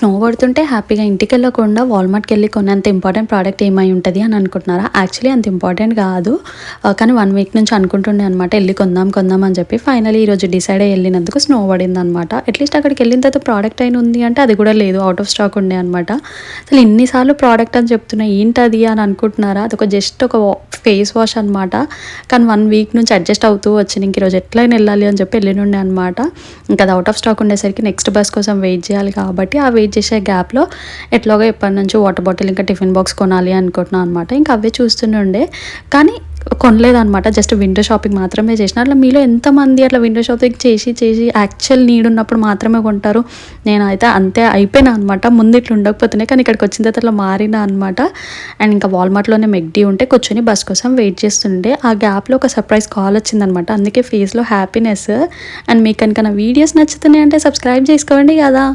Snow పడుతుంటే హ్యాపీగా ఇంటికెళ్ళకుండా వాల్మార్ట్‌కి వెళ్ళి కొనేంత ఇంపార్టెంట్ ప్రోడక్ట్ ఏమై ఉంటది అని అనుకుంటున్నారా? యాక్చువల్లీ అంత ఇంపార్టెంట్ కాదు. కానీ 1 వీక్ నుంచి అనుకుంటుండే అనమాట. ఎళ్లి కొందాం అని చెప్పి ఫైనల్లీ ఈరోజు డిసైడ్ అయ్యి ఎళ్ళినందుకు స్నో పడిందనమాట. అట్‌లీస్ట్ అక్కడికెళ్ళిన తర్వాత ప్రోడక్ట్ అయినా ఉంది అంటే అది కూడా లేదు. ఔట్ ఆఫ్ స్టాక్ ఉండే అనమాట. అసలు ఇన్ని సార్లు ప్రోడక్ట్ అని చెప్తున్నా ఏంటది అని అనుకుంటున్నారా? అదొక జస్ట్ ఒక ఫేస్ వాష్ అనమాట. కానీ 1 వీక్ నుంచి అడ్జస్ట్ అవుతూ వచ్చిన ఇంక ఈరోజు ఎట్లైనా ఎళ్ళాలి అని చెప్పి ఎళ్ళినుండే అనమాట. ఇంకా అది ఔట్ ఆఫ్ స్టాక్ ఉండేసరికి నెక్స్ట్ బస్ కోసం వెయిట్ చేయాలి కాబట్టి ఆ వెయిట్ చేసే గ్యాప్‌లో ఎట్లాగో ఎప్పటినుంచో వాటర్ బాటిల్ ఇంకా టిఫిన్ బాక్స్ కొనాలి అనుకుంటున్నాను అనమాట. ఇంకా అవే చూస్తుండే కానీ కొనలేదనమాట. జస్ట్ విండో షాపింగ్ మాత్రమే చేసిన. అట్లా మీలో ఎంతమంది అట్లా విండో షాపింగ్ చేసి యాక్చువల్ నీడ్ ఉన్నప్పుడు మాత్రమే కొంటారు? నేనైతే అంతే అయిపోయినా అనమాట. ముందు ఇట్లా ఉండకపోతున్నాయి కానీ ఇక్కడికి వచ్చిన తర్వాత అట్లా మారినా అనమాట. అండ్ ఇంకా వాల్మార్ట్‌లోనే మెక్‌డీ ఉంటే కూర్చొని బస్ కోసం వెయిట్ చేస్తుండే. ఆ గ్యాప్‌లో ఒక సర్ప్రైజ్ కాల్ వచ్చిందనమాట. అందుకే ఫేస్‌లో హ్యాపీనెస్. అండ్ మీకు కనుక నా వీడియోస్ నచ్చుతున్నాయి అంటే సబ్స్క్రైబ్ చేసుకోండి కదా.